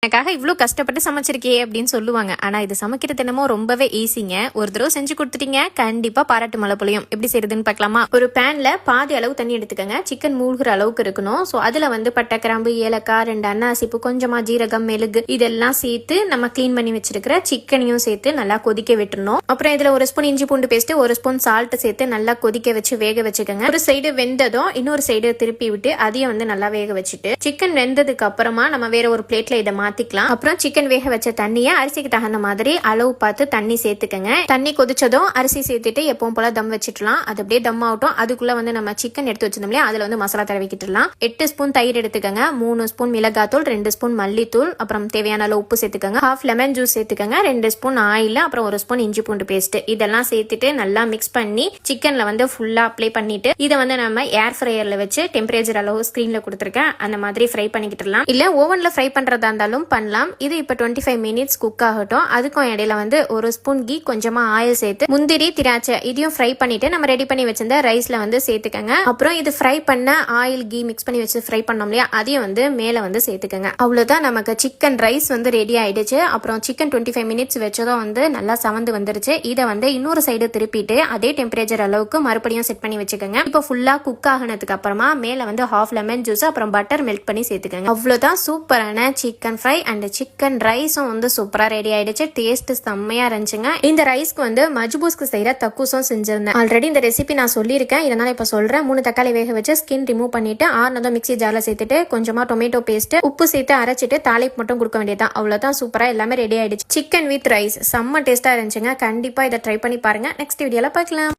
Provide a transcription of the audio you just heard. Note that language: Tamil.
எனக்காக இவ்வளோ கஷ்டப்பட்டு சமைச்சிருக்கே அப்படின்னு சொல்லுவாங்க. ஆனா இது சமைக்கிறது என்னமோ ரொம்பவே ஈஸிங்க. ஒரு தடவை செஞ்சு கொடுத்துட்டீங்க, கண்டிப்பா பாராட்டு மழை பொழியும். எப்படி செய்யறதுன்னு பார்க்கலாமா? ஒரு பேன்ல பாதி அளவு தண்ணி எடுத்துக்கங்க. சிக்கன் மூழ்கிற அளவுக்கு இருக்கணும். ஸோ அதுல வந்து பட்டை, கிராம்பு, ஏலக்காய், 2 அன்னாசிப்பு, கொஞ்சமா ஜீரகம், மெழுகு இதெல்லாம் சேர்த்து நம்ம கிளீன் பண்ணி வச்சிருக்கிற சிக்கனையும் சேர்த்து நல்லா கொதிக்க விட்டுறணும். அப்புறம் இதுல 1 ஸ்பூன் இஞ்சி பூண்டு பேஸ்ட், 1 ஸ்பூன் சால்ட் சேர்த்து நல்லா கொதிக்க வச்சு வேக வச்சுக்கோங்க. ஒரு சைடு வெந்ததும் இன்னொரு சைடு திருப்பி விட்டு அதையும் வந்து நல்லா வேக வச்சுட்டு சிக்கன் வெந்ததுக்கு அப்புறமா நம்ம வேற ஒரு பிளேட்ல இதை மாத்திக்கலாம். அப்புறம் சிக்கன் வேக வச்ச தண்ணியை அரிசிக்கு தகுந்த மாதிரி அளவு பார்த்து தண்ணி சேர்த்துக்கங்க. தண்ணி கொதிச்சதும் அரிசி சேர்த்துட்டு எப்பவும் போல தம் வச்சிடலாம். அது அப்படியே தம் ஆகட்டும். அதுக்குள்ள வந்து நம்ம சிக்கன் எடுத்து வச்சிருந்தோம் இல்லையா, அதுல வந்து மசாலா தடவிக்கிட்டுலாம். 8 ஸ்பூன் தயிர் எடுத்துக்கங்க, 3 ஸ்பூன் மிளகாத்தூள், 2 ஸ்பூன் மல்லித்தூள், அப்புறம் தேவையான அளவு உப்பு சேர்த்துக்கங்க, 1/2 லெமன் ஜூஸ் சேர்த்துக்கங்க, 2 ஸ்பூன் ஆயில், அப்புறம் 1 ஸ்பூன் இஞ்சி பூண்டு பேஸ்ட் இதெல்லாம் சேர்த்துட்டு நல்லா மிக்ஸ் பண்ணி சிக்கன்ல வந்து ஃபுல்லா அப்ளை பண்ணிட்டு இதை வந்து நம்ம ஏர் ஃப்ரையர்ல வச்சு டெம்பரேச்சர் அளவு ஸ்கிரீன்ல கொடுத்துருக்கேன் அந்த மாதிரி ஃப்ரை பண்ணிக்கிட்டுலாம். இல்ல ஓவன்ல ஃப்ரை பண்றதா இருந்தாலும் பண்ணலாம். இது இப்ப 25 மினிட்ஸ் குக் ஆகட்டும். அதுக்கும் இடையில வந்து 1 ஸ்பூன் கீ, கொஞ்சமா ஆயில் சேர்த்து முந்திரி, திராட்சை இதையும் ஃப்ரை பண்ணிட்டு நம்ம ரெடி பண்ணி வச்சிருந்த ரைஸ்ல வந்து சேர்த்துக்கங்க. அப்புறம் இது ஃப்ரை பண்ண ஆயில் கீ மிக்ஸ் பண்ணி வச்சு ஃப்ரை பண்ணோம் இல்லையா, அதையும் வந்து மேல வந்து சேர்த்துக்கங்க. அவ்வளவுதான், நமக்கு சிக்கன் ரைஸ் வந்து ரெடி ஆயிடுச்சு. அப்புறம் சிக்கன் 25 மினிட்ஸ் வச்சதும் வந்து நல்லா சவந்து வந்துருச்சு. இதை வந்து இன்னொரு சைடு திருப்பிட்டு அதே டெம்பரேச்சர் அளவுக்கு மறுபடியும் செட் பண்ணி வச்சுக்கோங்க. இப்போ ஃபுல்லா குக் ஆகினதுக்கு அப்புறமா மேல வந்து 1/2 லெமன் ஜூஸ் அப்புறம் பட்டர் மெல்ட் பண்ணி சேர்த்துக்கங்க. அவ்வளவுதான், சூப்பரான சிக்கன் ஃப்ரை அண்ட் சிக்கன் ரைஸும் வந்து சூப்பரா ரெடி ஆயிடுச்சு. டேஸ்ட் செம்மையா இருந்துச்சுங்க. இந்த ரைஸ்க்கு வந்து மஜ்பூஸ்க்கு செய்யற தக்கூசும் செஞ்சிருந்தேன். ஆல்ரெடி இந்த ரெசிபி நான் சொல்லியிருக்கேன், இதனால இப்ப சொல்றேன். 3 தக்காளி வேக வச்சு ஸ்கின் ரிமூவ் பண்ணிட்டு ஆறுனதும் மிக்ஸி ஜார்ல சேர்த்துட்டு கொஞ்சமா டொமேட்டோ பேஸ்ட், உப்பு சேர்த்து அரைச்சிட்டு தாளிப்பு மட்டும் கொடுக்க வேண்டியதான். அவ்வளவுதான், சூப்பரா எல்லாமே ரெடி ஆயிடுச்சு. சிக்கன் வித் ரைஸ் செம்ம டேஸ்டா இருந்துச்சுங்க. கண்டிப்பா இதை ட்ரை பண்ணி பாருங்க. நெக்ஸ்ட் வீடியோல பார்க்கலாம்.